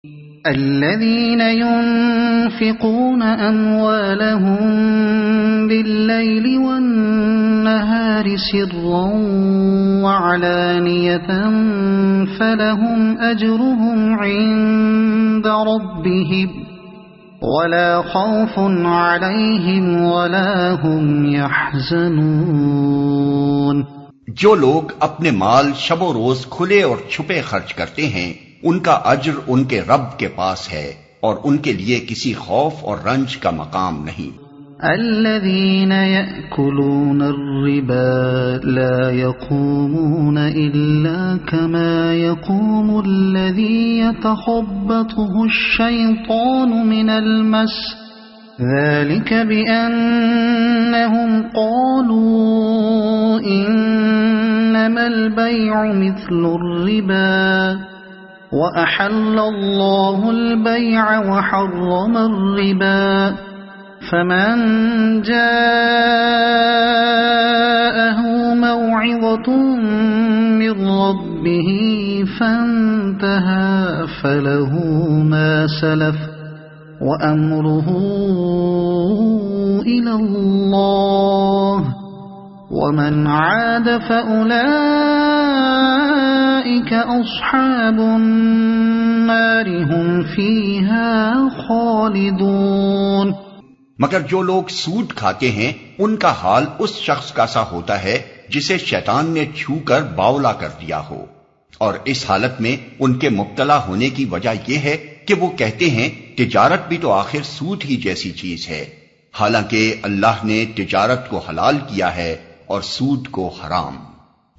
الذين ينفقون أموالهم بالليل والنهار سرا وعلانية فلهم أجرهم عند ربهم ولا خوف عليهم ولا هم يحزنون۔ جو لوگ اپنے مال شب و روز کھلے اور چھپے خرچ کرتے ہیں ان کا اجر ان کے رب کے پاس ہے اور ان کے لیے کسی خوف اور رنج کا مقام نہیں۔ الذين يأكلون الربا لا يقومون إلا كما يقوم الذي يتخبطه الشيطان من المس ذلك بأنهم قالوا إنما البيع مثل الربا وأحل الله البيع وحرم الربا فمن جاءه موعظة من ربه فانتهى فله ما سلف وأمره إلى الله ومن عاد فأولئك أصحاب النار هم فيها خالدون۔ مگر جو لوگ سود کھاتے ہیں ان کا حال اس شخص کا سا ہوتا ہے جسے شیطان نے چھو کر باولا کر دیا ہو، اور اس حالت میں ان کے مبتلا ہونے کی وجہ یہ ہے کہ وہ کہتے ہیں تجارت بھی تو آخر سود ہی جیسی چیز ہے، حالانکہ اللہ نے تجارت کو حلال کیا ہے اور سود کو حرام۔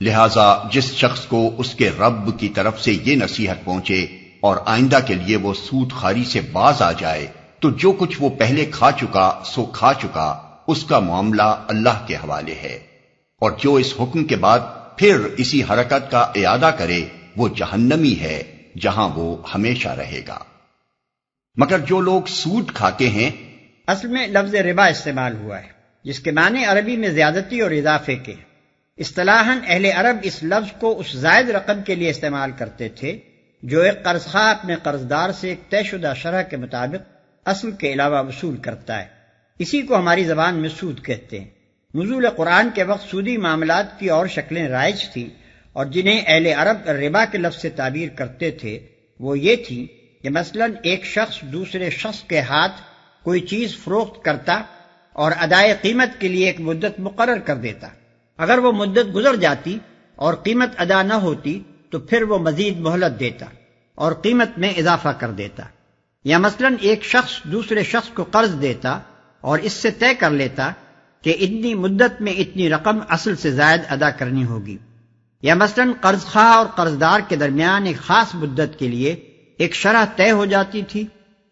لہذا جس شخص کو اس کے رب کی طرف سے یہ نصیحت پہنچے اور آئندہ کے لیے وہ سود خواری سے باز آ جائے تو جو کچھ وہ پہلے کھا چکا سو کھا چکا، اس کا معاملہ اللہ کے حوالے ہے، اور جو اس حکم کے بعد پھر اسی حرکت کا اعادہ کرے وہ جہنمی ہے جہاں وہ ہمیشہ رہے گا۔ مگر جو لوگ سود کھاتے ہیں، اصل میں لفظ ربا استعمال ہوا ہے جس کے معنی عربی میں زیادتی اور اضافے کے۔ اصطلاحاً اہل عرب اس لفظ کو اس زائد رقم کے لیے استعمال کرتے تھے جو ایک قرض خواہ اپنے قرضدار سے ایک طے شدہ شرح کے مطابق اصل کے علاوہ وصول کرتا ہے۔ اسی کو ہماری زبان میں سود کہتے ہیں۔ نزول قرآن کے وقت سودی معاملات کی اور شکلیں رائج تھیں، اور جنہیں اہل عرب ربا کے لفظ سے تعبیر کرتے تھے وہ یہ تھی کہ مثلاً ایک شخص دوسرے شخص کے ہاتھ کوئی چیز فروخت کرتا اور ادائے قیمت کے لیے ایک مدت مقرر کر دیتا۔ اگر وہ مدت گزر جاتی اور قیمت ادا نہ ہوتی تو پھر وہ مزید مہلت دیتا اور قیمت میں اضافہ کر دیتا۔ یا مثلاً ایک شخص دوسرے شخص کو قرض دیتا اور اس سے طے کر لیتا کہ اتنی مدت میں اتنی رقم اصل سے زائد ادا کرنی ہوگی۔ یا مثلاً قرض خواہ اور قرضدار کے درمیان ایک خاص مدت کے لیے ایک شرح طے ہو جاتی تھی،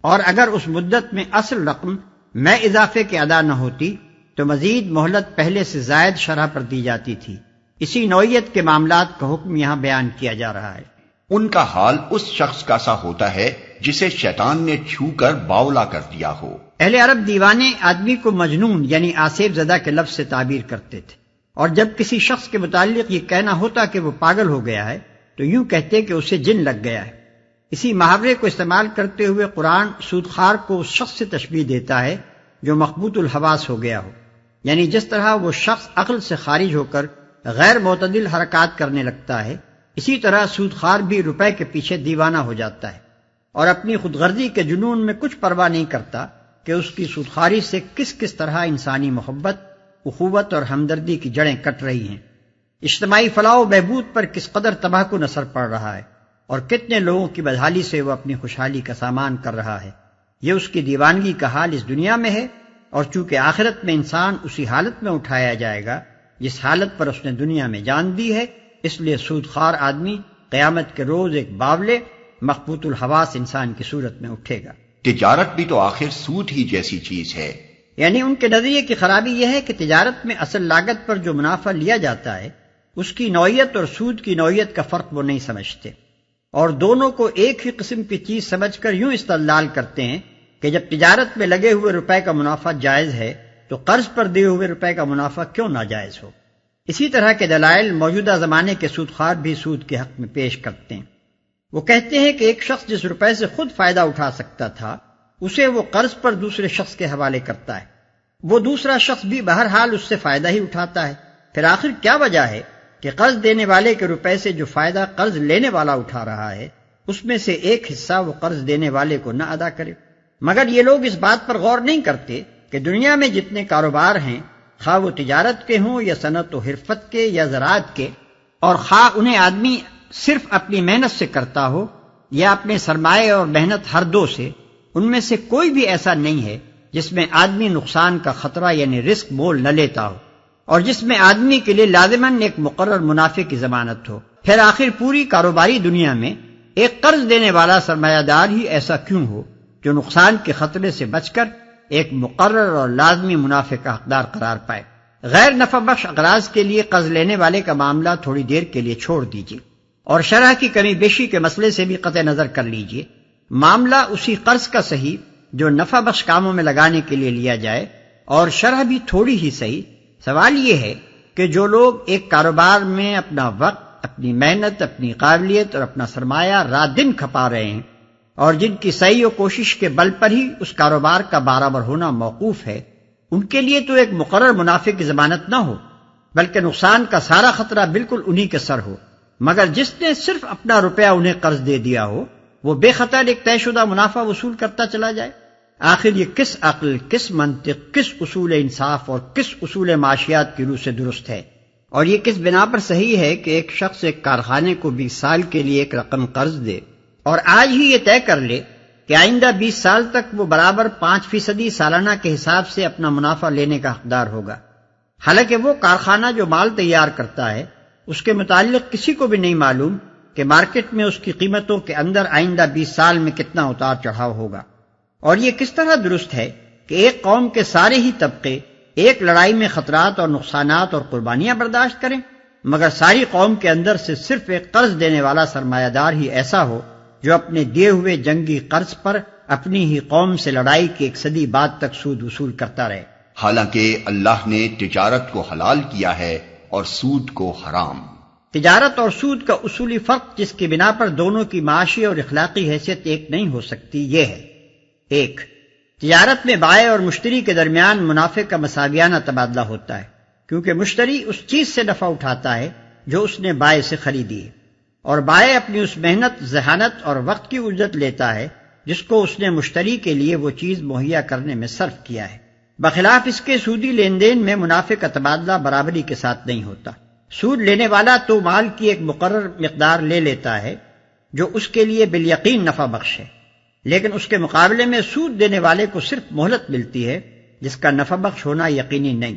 اور اگر اس مدت میں اصل رقم میں اضافے کے ادا نہ ہوتی تو مزید مہلت پہلے سے زائد شرح پر دی جاتی تھی۔ اسی نوعیت کے معاملات کا حکم یہاں بیان کیا جا رہا ہے۔ ان کا حال اس شخص کا سا ہوتا ہے جسے شیطان نے چھو کر باولا کر دیا ہو۔ اہل عرب دیوانے آدمی کو مجنون یعنی آصف زدہ کے لفظ سے تعبیر کرتے تھے، اور جب کسی شخص کے متعلق یہ کہنا ہوتا کہ وہ پاگل ہو گیا ہے تو یوں کہتے کہ اسے جن لگ گیا ہے۔ اسی محاورے کو استعمال کرتے ہوئے قرآن سودخوار کو اس شخص سے تشبیہ دیتا ہے جو مخبوط الحواس ہو گیا ہو، یعنی جس طرح وہ شخص عقل سے خارج ہو کر غیر معتدل حرکات کرنے لگتا ہے، اسی طرح سودخوار بھی روپے کے پیچھے دیوانہ ہو جاتا ہے اور اپنی خود غرضی کے جنون میں کچھ پرواہ نہیں کرتا کہ اس کی سودخواری سے کس کس طرح انسانی محبت، اخوت اور ہمدردی کی جڑیں کٹ رہی ہیں، اجتماعی فلاح و بہبود پر کس قدر تباہ کو اثر پڑ رہا ہے، اور کتنے لوگوں کی بدحالی سے وہ اپنی خوشحالی کا سامان کر رہا ہے۔ یہ اس کی دیوانگی کا حال اس دنیا میں ہے، اور چونکہ آخرت میں انسان اسی حالت میں اٹھایا جائے گا جس حالت پر اس نے دنیا میں جان دی ہے، اس لیے سودخوار آدمی قیامت کے روز ایک باولے مخبوط الحواس انسان کی صورت میں اٹھے گا۔ تجارت بھی تو آخر سود ہی جیسی چیز ہے، یعنی ان کے نظریے کی خرابی یہ ہے کہ تجارت میں اصل لاگت پر جو منافع لیا جاتا ہے اس کی نوعیت اور سود کی نوعیت کا فرق وہ نہیں سمجھتے، اور دونوں کو ایک ہی قسم کی چیز سمجھ کر یوں استدلال کرتے ہیں کہ جب تجارت میں لگے ہوئے روپے کا منافع جائز ہے تو قرض پر دیے ہوئے روپے کا منافع کیوں ناجائز ہو۔ اسی طرح کے دلائل موجودہ زمانے کے سودخوار بھی سود کے حق میں پیش کرتے ہیں۔ وہ کہتے ہیں کہ ایک شخص جس روپے سے خود فائدہ اٹھا سکتا تھا اسے وہ قرض پر دوسرے شخص کے حوالے کرتا ہے، وہ دوسرا شخص بھی بہرحال اس سے فائدہ ہی اٹھاتا ہے، پھر آخر کیا وجہ ہے کہ قرض دینے والے کے روپے سے جو فائدہ قرض لینے والا اٹھا رہا ہے اس میں سے ایک حصہ وہ قرض دینے والے کو نہ ادا کرے؟ مگر یہ لوگ اس بات پر غور نہیں کرتے کہ دنیا میں جتنے کاروبار ہیں، خواہ وہ تجارت کے ہوں یا صنعت و حرفت کے یا زراعت کے، اور خواہ انہیں آدمی صرف اپنی محنت سے کرتا ہو یا اپنے سرمایہ اور محنت ہر دو سے، ان میں سے کوئی بھی ایسا نہیں ہے جس میں آدمی نقصان کا خطرہ یعنی رسک مول نہ لیتا ہو، اور جس میں آدمی کے لیے لازماً ایک مقرر منافع کی ضمانت ہو۔ پھر آخر پوری کاروباری دنیا میں ایک قرض دینے والا سرمایہ دار ہی ایسا کیوں ہو جو نقصان کے خطرے سے بچ کر ایک مقرر اور لازمی منافع کا حقدار قرار پائے؟ غیر نفع بخش اغراض کے لیے قرض لینے والے کا معاملہ تھوڑی دیر کے لیے چھوڑ دیجیے اور شرح کی کمی بیشی کے مسئلے سے بھی قطع نظر کر لیجیے۔ معاملہ اسی قرض کا صحیح جو نفع بخش کاموں میں لگانے کے لیے لیا جائے، اور شرح بھی تھوڑی ہی صحیح۔ سوال یہ ہے کہ جو لوگ ایک کاروبار میں اپنا وقت، اپنی محنت، اپنی قابلیت اور اپنا سرمایہ رات دن کھپا رہے ہیں، اور جن کی سعی و کوشش کے بل پر ہی اس کاروبار کا برابر ہونا موقوف ہے، ان کے لیے تو ایک مقرر منافع کی ضمانت نہ ہو، بلکہ نقصان کا سارا خطرہ بالکل انہی کے سر ہو، مگر جس نے صرف اپنا روپیہ انہیں قرض دے دیا ہو وہ بے خطر ایک طے شدہ منافع وصول کرتا چلا جائے۔ آخر یہ کس عقل، کس منطق، کس اصول انصاف اور کس اصول معاشیات کی روح سے درست ہے؟ اور یہ کس بنا پر صحیح ہے کہ ایک شخص ایک کارخانے کو 20 سال کے لیے ایک رقم قرض دے اور آج ہی یہ طے کر لے کہ آئندہ 20 سال تک وہ برابر 5% سالانہ کے حساب سے اپنا منافع لینے کا حقدار ہوگا، حالانکہ وہ کارخانہ جو مال تیار کرتا ہے اس کے متعلق کسی کو بھی نہیں معلوم کہ مارکیٹ میں اس کی قیمتوں کے اندر آئندہ 20 سال میں کتنا اتار چڑھاؤ ہوگا۔ اور یہ کس طرح درست ہے کہ ایک قوم کے سارے ہی طبقے ایک لڑائی میں خطرات اور نقصانات اور قربانیاں برداشت کریں، مگر ساری قوم کے اندر سے صرف ایک قرض دینے والا سرمایہ دار ہی ایسا ہو جو اپنے دیے ہوئے جنگی قرض پر اپنی ہی قوم سے لڑائی کی 1 صدی بعد تک سود وصول کرتا رہے؟ حالانکہ اللہ نے تجارت کو حلال کیا ہے اور سود کو حرام۔ تجارت اور سود کا اصولی فرق جس کی بنا پر دونوں کی معاشی اور اخلاقی حیثیت ایک نہیں ہو سکتی یہ ہے: 1. تجارت میں بائع اور مشتری کے درمیان منافع کا مساویانہ تبادلہ ہوتا ہے، کیونکہ مشتری اس چیز سے نفع اٹھاتا ہے جو اس نے بائع سے خریدی ہے، اور بائع اپنی اس محنت، ذہانت اور وقت کی اجرت لیتا ہے جس کو اس نے مشتری کے لیے وہ چیز مہیا کرنے میں صرف کیا ہے۔ بخلاف اس کے سودی لین دین میں منافع کا تبادلہ برابری کے ساتھ نہیں ہوتا۔ سود لینے والا تو مال کی ایک مقرر مقدار لے لیتا ہے جو اس کے لیے بالیقین نفع بخش ہے، لیکن اس کے مقابلے میں سود دینے والے کو صرف مہلت ملتی ہے جس کا نفع بخش ہونا یقینی نہیں۔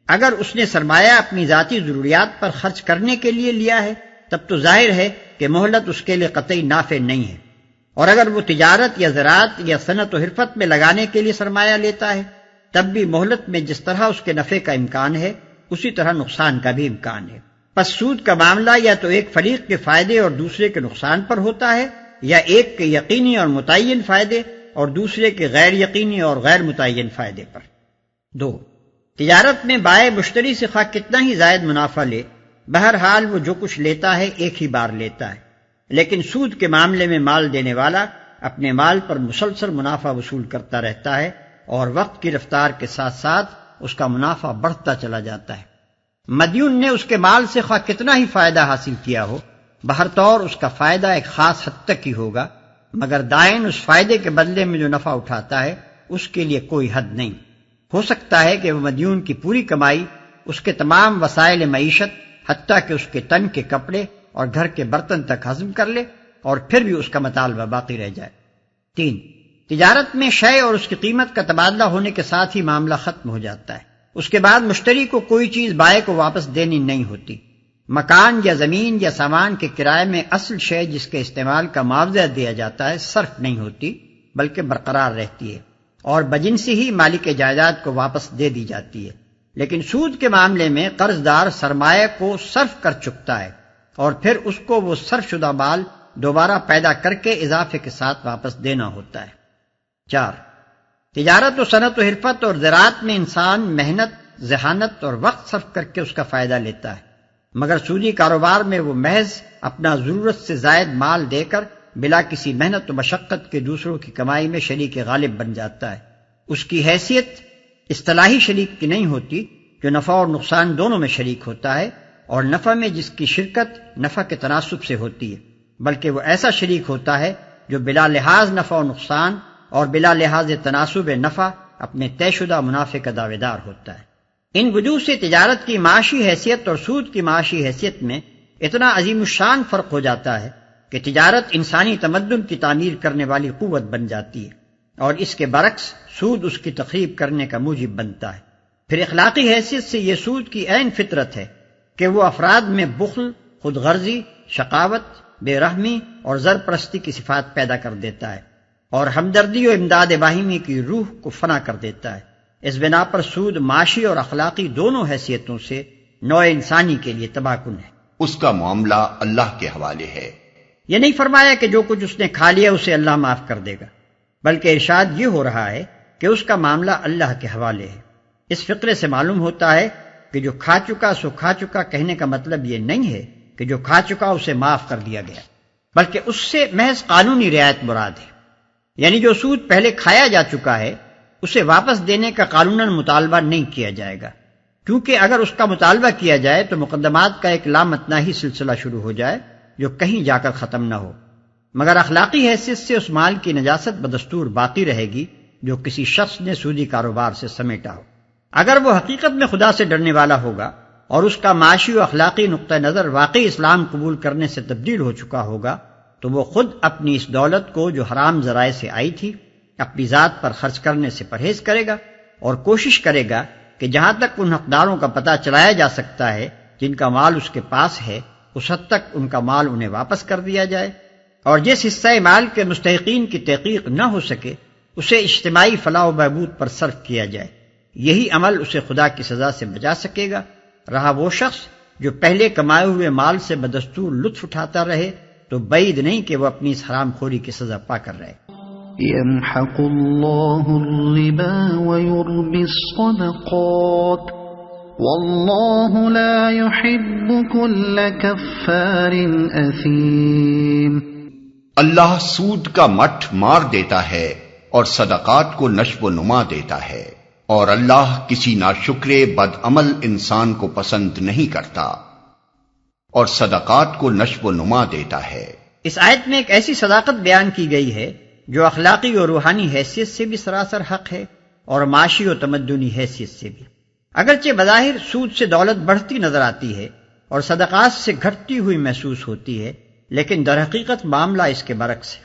اگر اس نے سرمایہ اپنی ذاتی ضروریات پر خرچ کرنے کے لیے لیا ہے تب تو ظاہر ہے کہ مہلت اس کے لیے قطعی نافع نہیں ہے، اور اگر وہ تجارت یا زراعت یا صنعت و حرفت میں لگانے کے لیے سرمایہ لیتا ہے تب بھی مہلت میں جس طرح اس کے نفع کا امکان ہے اسی طرح نقصان کا بھی امکان ہے۔ پس سود کا معاملہ یا تو ایک فریق کے فائدے اور دوسرے کے نقصان پر ہوتا ہے، یا ایک کے یقینی اور متعین فائدے اور دوسرے کے غیر یقینی اور غیر متعین فائدے پر۔ 2. تجارت میں بائع مشتری سے خواہ کتنا ہی زائد منافع لے، بہرحال وہ جو کچھ لیتا ہے ایک ہی بار لیتا ہے، لیکن سود کے معاملے میں مال دینے والا اپنے مال پر مسلسل منافع وصول کرتا رہتا ہے، اور وقت کی رفتار کے ساتھ ساتھ اس کا منافع بڑھتا چلا جاتا ہے۔ مدیون نے اس کے مال سے خواہ کتنا ہی فائدہ حاصل کیا ہو، بہر طور اس کا فائدہ ایک خاص حد تک ہی ہوگا، مگر دائن اس فائدے کے بدلے میں جو نفع اٹھاتا ہے اس کے لیے کوئی حد نہیں۔ ہو سکتا ہے کہ وہ مدیون کی پوری کمائی، اس کے تمام وسائل معیشت، حتیٰ کہ اس کے تن کے کپڑے اور گھر کے برتن تک ہضم کر لے، اور پھر بھی اس کا مطالبہ باقی رہ جائے۔ 3. تجارت میں شے اور اس کی قیمت کا تبادلہ ہونے کے ساتھ ہی معاملہ ختم ہو جاتا ہے، اس کے بعد مشتری کو کوئی چیز بائع کو واپس دینی نہیں ہوتی۔ مکان یا زمین یا سامان کے کرائے میں اصل شے جس کے استعمال کا معاوضہ دیا جاتا ہے صرف نہیں ہوتی بلکہ برقرار رہتی ہے، اور بجنسی ہی مالک جائیداد کو واپس دے دی جاتی ہے۔ لیکن سود کے معاملے میں قرض دار سرمایہ کو صرف کر چکتا ہے، اور پھر اس کو وہ صرف شدہ مال دوبارہ پیدا کر کے اضافے کے ساتھ واپس دینا ہوتا ہے۔ 4. تجارت و صنعت و حرفت اور زراعت میں انسان محنت، ذہانت اور وقت صرف کر کے اس کا فائدہ لیتا ہے، مگر سودی کاروبار میں وہ محض اپنا ضرورت سے زائد مال دے کر بلا کسی محنت و مشقت کے دوسروں کی کمائی میں شریک غالب بن جاتا ہے۔ اس کی حیثیت اصطلاحی شریک کی نہیں ہوتی جو نفع اور نقصان دونوں میں شریک ہوتا ہے، اور نفع میں جس کی شرکت نفع کے تناسب سے ہوتی ہے، بلکہ وہ ایسا شریک ہوتا ہے جو بلا لحاظ نفع و نقصان اور بلا لحاظ تناسب نفع اپنے طے شدہ منافع کا دعوے دار ہوتا ہے۔ ان وجوہ سے تجارت کی معاشی حیثیت اور سود کی معاشی حیثیت میں اتنا عظیم الشان فرق ہو جاتا ہے کہ تجارت انسانی تمدن کی تعمیر کرنے والی قوت بن جاتی ہے، اور اس کے برعکس سود اس کی تخریب کرنے کا موجب بنتا ہے۔ پھر اخلاقی حیثیت سے یہ سود کی عین فطرت ہے کہ وہ افراد میں بخل، خود غرضی، شقاوت، بے رحمی اور زر پرستی کی صفات پیدا کر دیتا ہے، اور ہمدردی و امداد باہمی کی روح کو فنا کر دیتا ہے۔ اس بنا پر سود معاشی اور اخلاقی دونوں حیثیتوں سے نوع انسانی کے لیے تباہ کن ہے۔ اس کا معاملہ اللہ کے حوالے ہے۔ یہ نہیں فرمایا کہ جو کچھ اس نے کھا لیا اسے اللہ معاف کر دے گا، بلکہ ارشاد یہ ہو رہا ہے کہ اس کا معاملہ اللہ کے حوالے ہے۔ اس فقرے سے معلوم ہوتا ہے کہ جو کھا چکا سو کھا چکا کہنے کا مطلب یہ نہیں ہے کہ جو کھا چکا اسے معاف کر دیا گیا، بلکہ اس سے محض قانونی رعایت مراد ہے۔ یعنی جو سود پہلے کھایا جا چکا ہے اسے واپس دینے کا قانوناً مطالبہ نہیں کیا جائے گا، کیونکہ اگر اس کا مطالبہ کیا جائے تو مقدمات کا ایک لامتناہی سلسلہ شروع ہو جائے جو کہیں جا کر ختم نہ ہو۔ مگر اخلاقی حیثیت سے اس مال کی نجاست بدستور باقی رہے گی جو کسی شخص نے سودی کاروبار سے سمیٹا ہو۔ اگر وہ حقیقت میں خدا سے ڈرنے والا ہوگا اور اس کا معاشی و اخلاقی نقطہ نظر واقعی اسلام قبول کرنے سے تبدیل ہو چکا ہوگا تو وہ خود اپنی اس دولت کو جو حرام ذرائع سے آئی تھی اپنی ذات پر خرچ کرنے سے پرہیز کرے گا، اور کوشش کرے گا کہ جہاں تک ان حقداروں کا پتہ چلایا جا سکتا ہے جن کا مال اس کے پاس ہے اس حد تک ان کا مال انہیں واپس کر دیا جائے، اور جس حصہ مال کے مستحقین کی تحقیق نہ ہو سکے اسے اجتماعی فلاح و بہبود پر صرف کیا جائے۔ یہی عمل اسے خدا کی سزا سے بچا سکے گا۔ رہا وہ شخص جو پہلے کمائے ہوئے مال سے بدستور لطف اٹھاتا رہے تو بعید نہیں کہ وہ اپنی اس حرام خوری کی سزا پا کر رہے۔ يمحق الله الربا ويربي الصدقات والله لا يحب كل كفار أثيم۔ اللہ سود کا مٹھ مار دیتا ہے اور صدقات کو نشو و نما دیتا ہے، اور اللہ کسی ناشکر بد عمل انسان کو پسند نہیں کرتا، اور صدقات کو نشو و نما دیتا ہے۔ اس آیت میں ایک ایسی صداقت بیان کی گئی ہے جو اخلاقی اور روحانی حیثیت سے بھی سراسر حق ہے اور معاشی و تمدنی حیثیت سے بھی۔ اگرچہ بظاہر سود سے دولت بڑھتی نظر آتی ہے اور صدقات سے گھٹتی ہوئی محسوس ہوتی ہے، لیکن در حقیقت معاملہ اس کے برعکس ہے۔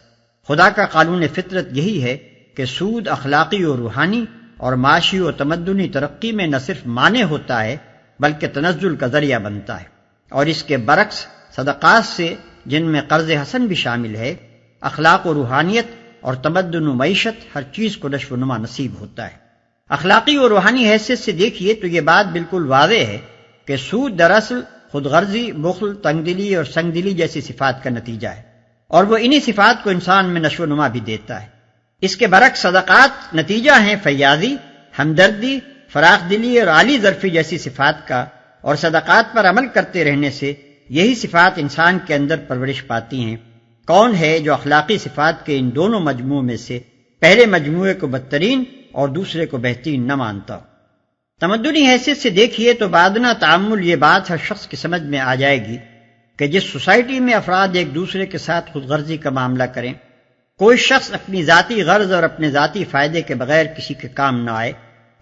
خدا کا قانون فطرت یہی ہے کہ سود اخلاقی و روحانی اور معاشی و تمدنی ترقی میں نہ صرف مانع ہوتا ہے بلکہ تنزل کا ذریعہ بنتا ہے، اور اس کے برعکس صدقات سے جن میں قرض حسن بھی شامل ہے، اخلاق و روحانیت اور تمدن و معیشت ہر چیز کو نشو و نما نصیب ہوتا ہے۔ اخلاقی و روحانی حیثیت سے دیکھیے تو یہ بات بالکل واضح ہے کہ سود دراصل خود غرضی، بخل، تنگ دلی اور سنگ دلی جیسی صفات کا نتیجہ ہے، اور وہ انہی صفات کو انسان میں نشو و نما بھی دیتا ہے۔ اس کے برعکس صدقات نتیجہ ہیں فیاضی، ہمدردی، فراخ دلی اور عالی ظرفی جیسی صفات کا، اور صدقات پر عمل کرتے رہنے سے یہی صفات انسان کے اندر پرورش پاتی ہیں۔ کون ہے جو اخلاقی صفات کے ان دونوں مجموعوں میں سے پہلے مجموعے کو بدترین اور دوسرے کو بہترین نہ مانتا؟ تمدنی حیثیت سے دیکھیے تو بادنا تعامل یہ بات ہر شخص کی سمجھ میں آ جائے گی کہ جس سوسائٹی میں افراد ایک دوسرے کے ساتھ خود غرضی کا معاملہ کریں، کوئی شخص اپنی ذاتی غرض اور اپنے ذاتی فائدے کے بغیر کسی کے کام نہ آئے،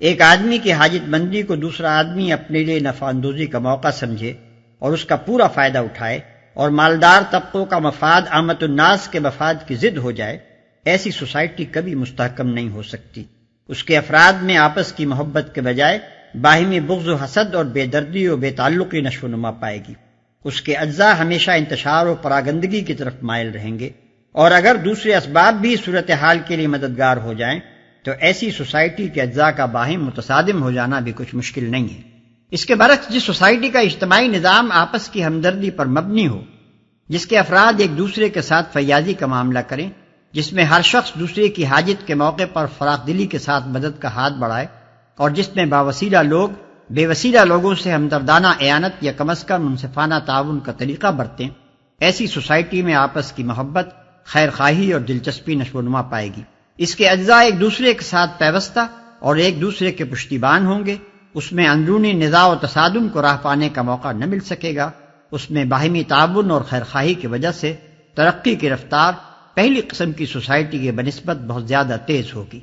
ایک آدمی کی حاجت مندی کو دوسرا آدمی اپنے لیے نفع اندوزی کا موقع سمجھے اور اس کا پورا فائدہ اٹھائے، اور مالدار طبقوں کا مفاد عامت الناس کے مفاد کی ضد ہو جائے، ایسی سوسائٹی کبھی مستحکم نہیں ہو سکتی۔ اس کے افراد میں آپس کی محبت کے بجائے باہمی بغض و حسد اور بے دردی و بے تعلقی نشو و نما پائے گی۔ اس کے اجزاء ہمیشہ انتشار و پراگندگی کی طرف مائل رہیں گے، اور اگر دوسرے اسباب بھی صورتحال کے لیے مددگار ہو جائیں تو ایسی سوسائٹی کے اجزاء کا باہم متصادم ہو جانا بھی کچھ مشکل نہیں ہے۔ اس کے برعکس جس سوسائٹی کا اجتماعی نظام آپس کی ہمدردی پر مبنی ہو، جس کے افراد ایک دوسرے کے ساتھ فیاضی کا معاملہ کریں، جس میں ہر شخص دوسرے کی حاجت کے موقع پر فراخ دلی کے ساتھ مدد کا ہاتھ بڑھائے، اور جس میں باوسیلہ لوگ بے وسیلہ لوگوں سے ہمدردانہ اعانت یا کم از کم منصفانہ تعاون کا طریقہ برتیں، ایسی سوسائٹی میں آپس کی محبت خیر خواہی اور دلچسپی نشو و نما پائے گی۔ اس کے اجزاء ایک دوسرے کے ساتھ پیوستہ اور ایک دوسرے کے پشتیبان ہوں گے۔ اس میں اندرونی نزاع و تصادم کو راہ پانے کا موقع نہ مل سکے گا۔ اس میں باہمی تعاون اور خیر خواہی کی وجہ سے ترقی کی رفتار پہلی قسم کی سوسائٹی کے بنسبت بہت زیادہ تیز ہوگی۔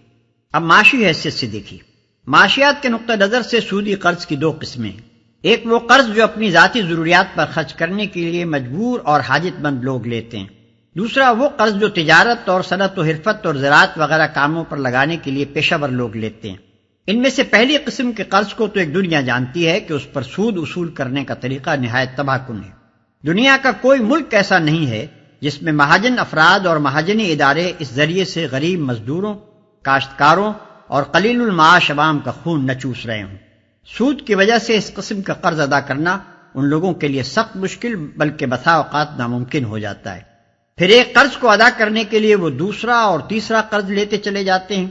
اب معاشی حیثیت سے دیکھیے، معاشیات کے نقطہ نظر سے سودی قرض کی دو قسمیں ہیں۔ ایک وہ قرض جو اپنی ذاتی ضروریات پر خرچ کرنے کے لیے مجبور اور حاجت مند لوگ لیتے ہیں۔ دوسرا وہ قرض جو تجارت اور صنعت و حرفت اور زراعت وغیرہ کاموں پر لگانے کے لیے پیشہ ور لوگ لیتے ہیں۔ ان میں سے پہلی قسم کے قرض کو تو ایک دنیا جانتی ہے کہ اس پر سود وصول کرنے کا طریقہ نہایت تباہ کن ہے۔ دنیا کا کوئی ملک ایسا نہیں ہے جس میں مہاجن افراد اور مہاجنی ادارے اس ذریعے سے غریب مزدوروں، کاشتکاروں اور قلیل المعاش عوام کا خون نہ چوس رہے ہوں۔ سود کی وجہ سے اس قسم کا قرض ادا کرنا ان لوگوں کے لیے سخت مشکل بلکہ بسا اوقات ناممکن ہو جاتا ہے۔ پھر ایک قرض کو ادا کرنے کے لیے وہ دوسرا اور تیسرا قرض لیتے چلے جاتے ہیں۔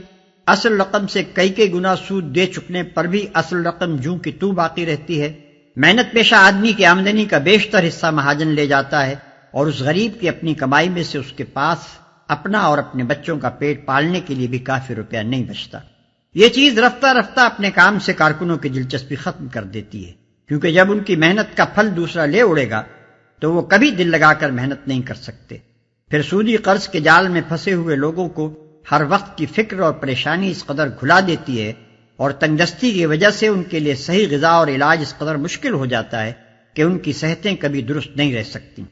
اصل رقم سے کئی گنا سود دے چکنے پر بھی اصل رقم جوں کی توں باقی رہتی ہے۔ محنت پیشہ آدمی کی آمدنی کا بیشتر حصہ مہاجن لے جاتا ہے اور اس غریب کی اپنی کمائی میں سے اس کے پاس اپنا اور اپنے بچوں کا پیٹ پالنے کے لیے بھی کافی روپیہ نہیں بچتا۔ یہ چیز رفتہ رفتہ اپنے کام سے کارکنوں کی دلچسپی ختم کر دیتی ہے، کیونکہ جب ان کی محنت کا پھل دوسرا لے اڑے گا تو وہ کبھی دل لگا کر محنت نہیں کر سکتے۔ پھر سودی قرض کے جال میں پھنسے ہوئے لوگوں کو ہر وقت کی فکر اور پریشانی اس قدر گھلا دیتی ہے اور تنگدستی کی وجہ سے ان کے لیے صحیح غذا اور علاج اس قدر مشکل ہو جاتا ہے کہ ان کی صحتیں کبھی درست نہیں رہ سکتی۔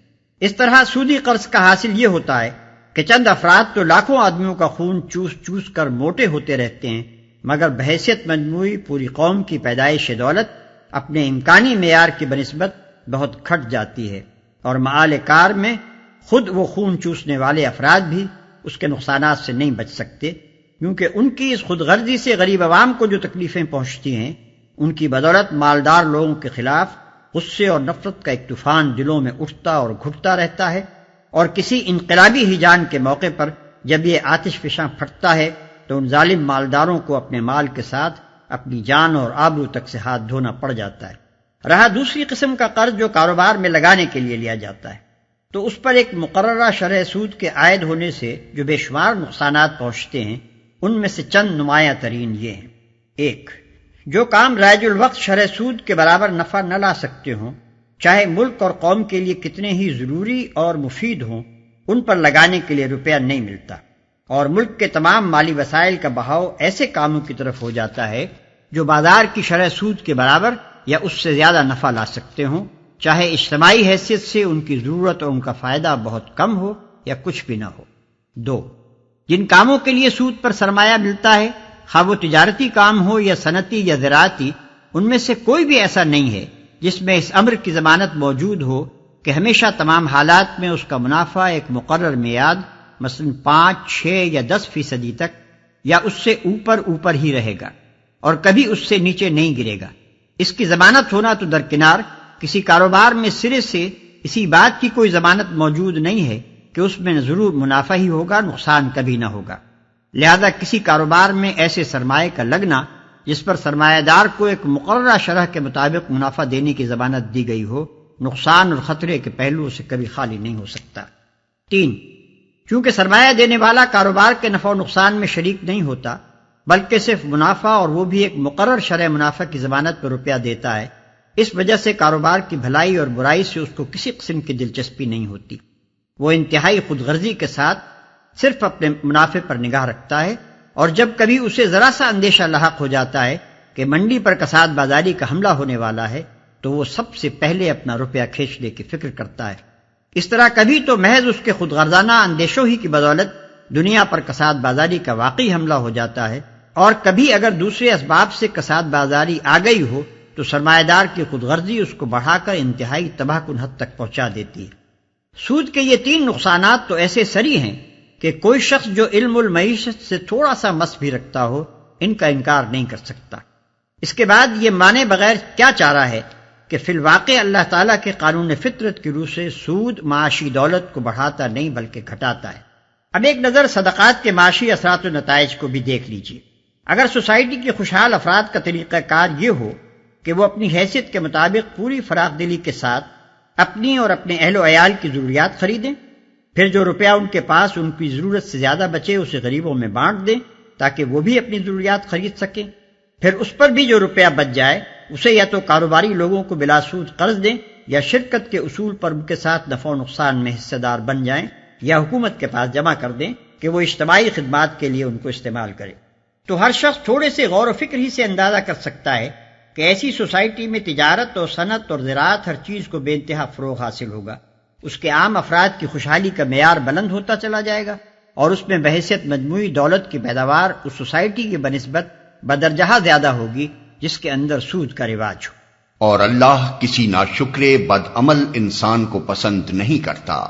اس طرح سودی قرض کا حاصل یہ ہوتا ہے کہ چند افراد تو لاکھوں آدمیوں کا خون چوس چوس کر موٹے ہوتے رہتے ہیں، مگر بحیثیت مجموعی پوری قوم کی پیدائش دولت اپنے امکانی معیار کی بنسبت بہت کھٹ جاتی ہے، اور معال کار میں خود وہ خون چوسنے والے افراد بھی اس کے نقصانات سے نہیں بچ سکتے، کیونکہ ان کی اس خود غرضی سے غریب عوام کو جو تکلیفیں پہنچتی ہیں ان کی بدولت مالدار لوگوں کے خلاف غصے اور نفرت کا ایک طوفان دلوں میں اٹھتا اور گھٹتا رہتا ہے، اور کسی انقلابی ہیجان کے موقع پر جب یہ آتش فشاں پھٹتا ہے تو ان ظالم مالداروں کو اپنے مال کے ساتھ اپنی جان اور آبرو تک سے ہاتھ دھونا پڑ جاتا ہے۔ رہا دوسری قسم کا قرض جو کاروبار میں لگانے کے لیے لیا جاتا ہے، تو اس پر ایک مقررہ شرح سود کے عائد ہونے سے جو بے شمار نقصانات پہنچتے ہیں، ان میں سے چند نمایاں ترین یہ ہیں۔ ایک، جو کام رائج الوقت شرح سود کے برابر نفع نہ لا سکتے ہوں، چاہے ملک اور قوم کے لیے کتنے ہی ضروری اور مفید ہوں، ان پر لگانے کے لیے روپیہ نہیں ملتا، اور ملک کے تمام مالی وسائل کا بہاؤ ایسے کاموں کی طرف ہو جاتا ہے جو بازار کی شرح سود کے برابر یا اس سے زیادہ نفع لا سکتے ہوں، چاہے اجتماعی حیثیت سے ان کی ضرورت اور ان کا فائدہ بہت کم ہو یا کچھ بھی نہ ہو۔ دو، جن کاموں کے لیے سود پر سرمایہ ملتا ہے، خواہ وہ تجارتی کام ہو یا صنعتی یا زراعتی، ان میں سے کوئی بھی ایسا نہیں ہے جس میں اس امر کی ضمانت موجود ہو کہ ہمیشہ تمام حالات میں اس کا منافع ایک مقرر میعاد مثلا 5، 6 یا 10% تک یا اس سے اوپر ہی رہے گا اور کبھی اس سے نیچے نہیں گرے گا۔ اس کی ضمانت ہونا تو درکنار، کسی کاروبار میں سرے سے اسی بات کی کوئی ضمانت موجود نہیں ہے کہ اس میں ضرور منافع ہی ہوگا، نقصان کبھی نہ ہوگا۔ لہذا کسی کاروبار میں ایسے سرمایہ کا لگنا جس پر سرمایہ دار کو ایک مقررہ شرح کے مطابق منافع دینے کی ضمانت دی گئی ہو، نقصان اور خطرے کے پہلوؤں سے کبھی خالی نہیں ہو سکتا۔ 3، چونکہ سرمایہ دینے والا کاروبار کے نفع و نقصان میں شریک نہیں ہوتا بلکہ صرف منافع، اور وہ بھی ایک مقرر شرح منافع کی ضمانت پر روپیہ دیتا ہے، اس وجہ سے کاروبار کی بھلائی اور برائی سے اس کو کسی قسم کی دلچسپی نہیں ہوتی۔ وہ انتہائی خود غرضی کے ساتھ صرف اپنے منافع پر نگاہ رکھتا ہے، اور جب کبھی اسے ذرا سا اندیشہ لاحق ہو جاتا ہے کہ منڈی پر کساد بازاری کا حملہ ہونے والا ہے تو وہ سب سے پہلے اپنا روپیہ کھینچنے کی فکر کرتا ہے۔ اس طرح کبھی تو محض اس کے خود غرضانہ اندیشوں ہی کی بدولت دنیا پر کساد بازاری کا واقعی حملہ ہو جاتا ہے، اور کبھی اگر دوسرے اسباب سے کساد بازاری آ گئی ہو تو سرمایہ دار کی خود غرضی اس کو بڑھا کر انتہائی تباہ کن حد تک پہنچا دیتی ہے۔ سود کے یہ 3 نقصانات تو ایسے سری ہیں کہ کوئی شخص جو علم المعیشت سے تھوڑا سا مس بھی رکھتا ہو ان کا انکار نہیں کر سکتا۔ اس کے بعد یہ مانے بغیر کیا چارہ ہے کہ فی الواقع اللہ تعالیٰ کے قانون فطرت کی روح سے سود معاشی دولت کو بڑھاتا نہیں بلکہ گھٹاتا ہے۔ اب ایک نظر صدقات کے معاشی اثرات و نتائج کو بھی دیکھ لیجیے۔ اگر سوسائٹی کے خوشحال افراد کا طریقہ کار یہ ہو کہ وہ اپنی حیثیت کے مطابق پوری فراخ دلی کے ساتھ اپنی اور اپنے اہل و عیال کی ضروریات خریدیں، پھر جو روپیہ ان کے پاس ان کی ضرورت سے زیادہ بچے اسے غریبوں میں بانٹ دیں تاکہ وہ بھی اپنی ضروریات خرید سکیں۔ پھر اس پر بھی جو روپیہ بچ جائے اسے یا تو کاروباری لوگوں کو بلا سود قرض دیں یا شرکت کے اصول پر ان کے ساتھ نفع و نقصان میں حصہ دار بن جائیں یا حکومت کے پاس جمع کر دیں کہ وہ اجتماعی خدمات کے لیے ان کو استعمال کرے۔ تو ہر شخص تھوڑے سے غور و فکر ہی سے اندازہ کر سکتا ہے کہ ایسی سوسائٹی میں تجارت اور صنعت اور زراعت ہر چیز کو بے انتہا فروغ حاصل ہوگا، اس کے عام افراد کی خوشحالی کا معیار بلند ہوتا چلا جائے گا اور اس میں بحیثیت مجموعی دولت کی پیداوار اس سوسائٹی کی بنسبت بدرجہ زیادہ ہوگی جس کے اندر سود کا رواج ہو۔ اور اللہ کسی ناشکرے بدعمل انسان کو پسند نہیں کرتا۔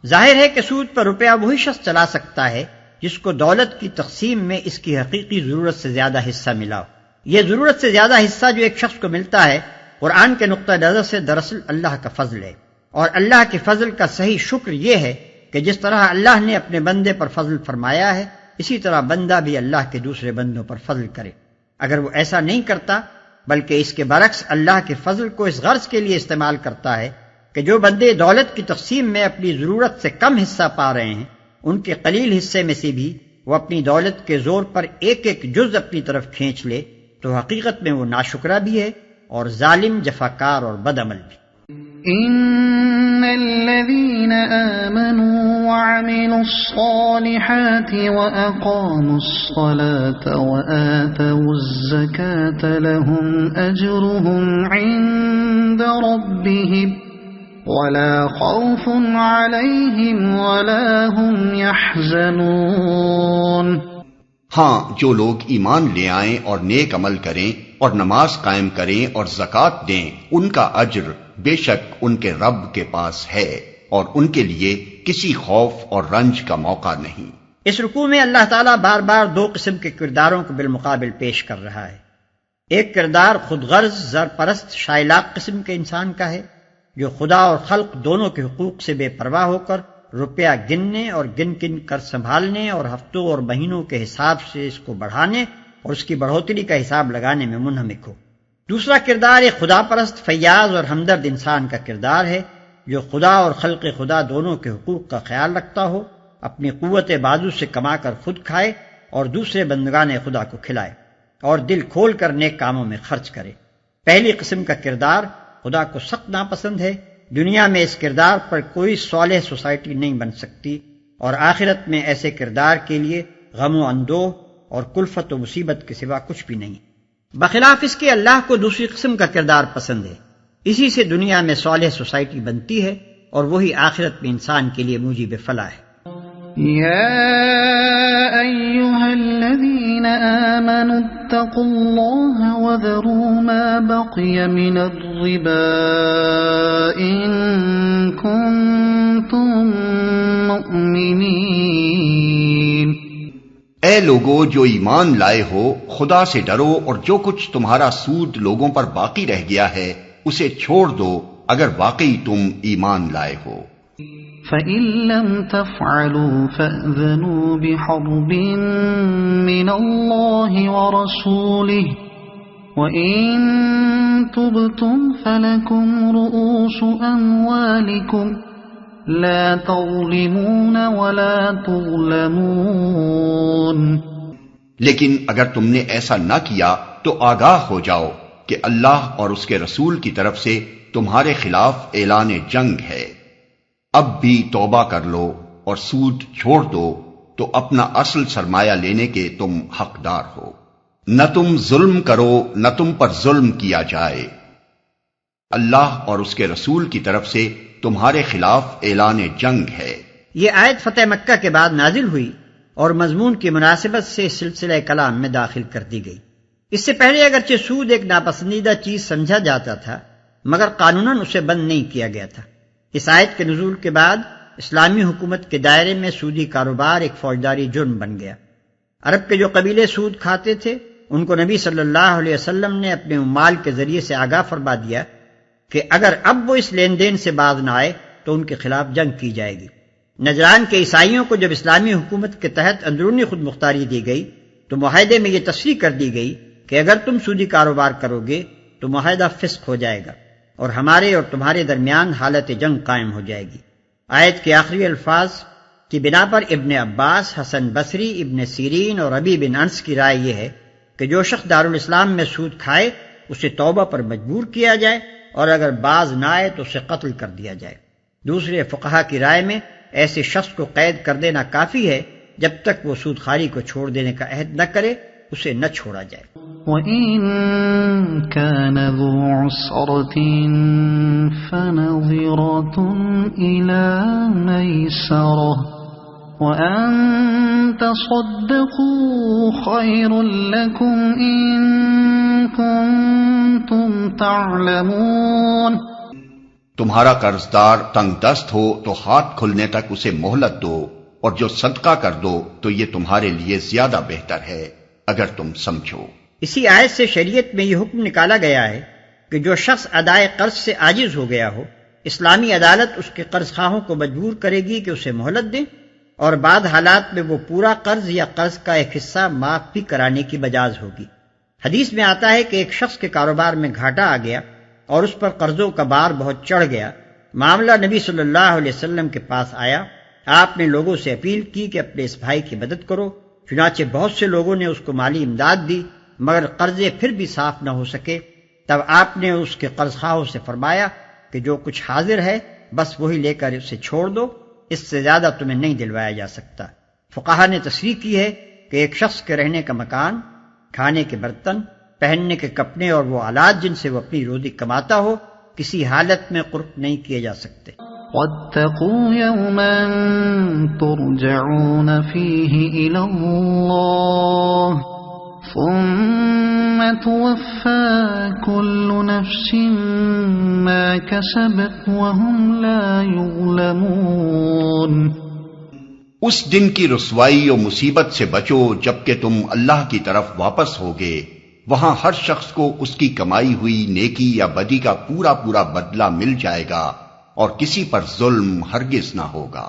ظاہر ہے کہ سود پر روپیہ وہی شخص چلا سکتا ہے جس کو دولت کی تقسیم میں اس کی حقیقی ضرورت سے زیادہ حصہ ملا ہو۔ یہ ضرورت سے زیادہ حصہ جو ایک شخص کو ملتا ہے قرآن کے نقطہ نظر سے دراصل اللہ کا فضل ہے، اور اللہ کے فضل کا صحیح شکر یہ ہے کہ جس طرح اللہ نے اپنے بندے پر فضل فرمایا ہے اسی طرح بندہ بھی اللہ کے دوسرے بندوں پر فضل کرے۔ اگر وہ ایسا نہیں کرتا بلکہ اس کے برعکس اللہ کے فضل کو اس غرض کے لیے استعمال کرتا ہے کہ جو بندے دولت کی تقسیم میں اپنی ضرورت سے کم حصہ پا رہے ہیں ان کے قلیل حصے میں سے بھی وہ اپنی دولت کے زور پر ایک ایک جز اپنی طرف کھینچ لے تو حقیقت میں وہ ناشکرا بھی ہے اور ظالم، جفاکار اور بدعمل بھی۔ ان الذين آمنوا وعملوا الصالحات واقاموا الصلاة وآتوا الزكاة لهم اجرهم عند ربهم ولا خوف عليهم ولا هم يحزنون۔ ہاں، جو لوگ ایمان لے آئیں اور نیک عمل کریں اور نماز قائم کریں اور زکوٰۃ دیں ان کا اجر بے شک ان کے رب کے پاس ہے اور ان کے لیے کسی خوف اور رنج کا موقع نہیں۔ اس رکوع میں اللہ تعالیٰ بار بار دو قسم کے کرداروں کو بالمقابل پیش کر رہا ہے۔ ایک کردار خود غرض، زر پرست، شائلاق قسم کے انسان کا ہے جو خدا اور خلق دونوں کے حقوق سے بے پرواہ ہو کر روپیہ گننے اور گن گن کر سنبھالنے اور ہفتوں اور مہینوں کے حساب سے اس کو بڑھانے اور اس کی بڑھوتری کا حساب لگانے میں منہمک ہو۔ دوسرا کردار ایک خدا پرست، فیاض اور ہمدرد انسان کا کردار ہے جو خدا اور خلق خدا دونوں کے حقوق کا خیال رکھتا ہو، اپنی قوت بازو سے کما کر خود کھائے اور دوسرے بندگان خدا کو کھلائے اور دل کھول کر نیک کاموں میں خرچ کرے۔ پہلی قسم کا کردار خدا کو سخت ناپسند ہے، دنیا میں اس کردار پر کوئی صالح سوسائٹی نہیں بن سکتی اور آخرت میں ایسے کردار کے لیے غم و اندوہ اور کلفت و مصیبت کے سوا کچھ بھی نہیں۔ بخلاف اس کے اللہ کو دوسری قسم کا کردار پسند ہے، اسی سے دنیا میں صالح سوسائٹی بنتی ہے اور وہی آخرت میں انسان کے لیے موجب فلاح ہے۔ يا أيها الذين آمنوا اتقوا الله وذروا ما بقي من الربا إن كنتم مؤمنين۔ اے لوگو جو ایمان لائے ہو، خدا سے ڈرو اور جو کچھ تمہارا سود لوگوں پر باقی رہ گیا ہے اسے چھوڑ دو اگر واقعی تم ایمان لائے ہو۔ فَإِن لَّمْ تَفْعَلُوا فَأْذَنُوا بِحَرْبٍ مِّنَ اللَّهِ وَرَسُولِهِ وَإِن تُبْتُمْ فَلَكُمْ رُءُوسُ أَمْوَالِكُمْ لَا تَظْلِمُونَ وَلَا تُظْلَمُونَ۔ لیکن اگر تم نے ایسا نہ کیا تو آگاہ ہو جاؤ کہ اللہ اور اس کے رسول کی طرف سے تمہارے خلاف اعلان جنگ ہے۔ اب بھی توبہ کر لو اور سود چھوڑ دو تو اپنا اصل سرمایہ لینے کے تم حقدار ہو۔ نہ تم ظلم کرو نہ تم پر ظلم کیا جائے۔ اللہ اور اس کے رسول کی طرف سے تمہارے خلاف اعلان جنگ ہے۔ یہ آیت فتح مکہ کے بعد نازل ہوئی اور مضمون کی مناسبت سے سلسلہ کلام میں داخل کر دی گئی۔ اس سے پہلے اگرچہ سود ایک ناپسندیدہ چیز سمجھا جاتا تھا مگر قانوناً اسے بند نہیں کیا گیا تھا۔ اس آیت کے نزول کے بعد اسلامی حکومت کے دائرے میں سودی کاروبار ایک فوجداری جرم بن گیا۔ عرب کے جو قبیلے سود کھاتے تھے ان کو نبی صلی اللہ علیہ وسلم نے اپنے امال کے ذریعے سے آگاہ فرما دیا کہ اگر اب وہ اس لین دین سے باز نہ آئے تو ان کے خلاف جنگ کی جائے گی۔ نجران کے عیسائیوں کو جب اسلامی حکومت کے تحت اندرونی خود مختاری دی گئی تو معاہدے میں یہ تصریح کر دی گئی کہ اگر تم سودی کاروبار کرو گے تو معاہدہ فسخ ہو جائے گا اور ہمارے اور تمہارے درمیان حالت جنگ قائم ہو جائے گی۔ آیت کے آخری الفاظ کی بنا پر ابن عباس، حسن بصری، ابن سیرین اور ربیع بن انس کی رائے یہ ہے کہ جو شخص دارالاسلام میں سود کھائے اسے توبہ پر مجبور کیا جائے، اور اگر باز نہ آئے تو اسے قتل کر دیا جائے۔ دوسرے فقہا کی رائے میں ایسے شخص کو قید کر دینا کافی ہے، جب تک وہ سود خواری کو چھوڑ دینے کا عہد نہ کرے اسے نہ چھوڑا جائے۔ وَإِن كَانَ ذُو عُسْرَةٍ فَنَظِرَةٌ إِلَى مَيْسَرَةٍ وَأَن تَصَدَّقُوا خَيْرٌ لَكُمْ إِن كُنتُمْ تَعْلَمُونَ۔ تمہارا قرضدار تنگ دست ہو تو ہاتھ کھلنے تک اسے مہلت دو، اور جو صدقہ کر دو تو یہ تمہارے لیے زیادہ بہتر ہے اگر تم سمجھو۔ اسی آیت سے شریعت میں یہ حکم نکالا گیا ہے کہ جو شخص ادائے قرض سے عاجز ہو گیا ہو، اسلامی عدالت اس کے قرض خواہوں کو مجبور کرے گی کہ اسے مہلت دیں، اور بعض حالات میں وہ پورا قرض یا قرض کا ایک حصہ معاف بھی کرانے کی مجاز ہوگی۔ حدیث میں آتا ہے کہ ایک شخص کے کاروبار میں گھاٹا آ گیا اور اس پر قرضوں کا بار بہت چڑھ گیا۔ معاملہ نبی صلی اللہ علیہ وسلم کے پاس آیا۔ آپ نے لوگوں سے اپیل کی کہ اپنے اس بھائی کی مدد کرو، چنانچہ بہت سے لوگوں نے اس کو مالی امداد دی، مگر قرضے پھر بھی صاف نہ ہو سکے۔ تب آپ نے اس کے قرض خواہوں سے فرمایا کہ جو کچھ حاضر ہے بس وہی لے کر اسے چھوڑ دو، اس سے زیادہ تمہیں نہیں دلوایا جا سکتا۔ فقہا نے تصریح کی ہے کہ ایک شخص کے رہنے کا مکان، کھانے کے برتن، پہننے کے کپڑے اور وہ آلات جن سے وہ اپنی روزی کماتا ہو کسی حالت میں قرق نہیں کیے جا سکتے۔ وَاتَّقُوا يَوْمًا تُرْجَعُونَ فِيهِ إِلَى اللَّهِ ثُمَّ تُوَفَّى كُلُّ نَفْسٍ مَا كَسَبَتْ وَهُمْ لَا يُظْلَمُونَ۔ اس دن کی رسوائی و مصیبت سے بچو جبکہ تم اللہ کی طرف واپس ہوگے، وہاں ہر شخص کو اس کی کمائی ہوئی نیکی یا بدی کا پورا پورا بدلہ مل جائے گا، اور کسی پر ظلم ہرگز نہ ہوگا۔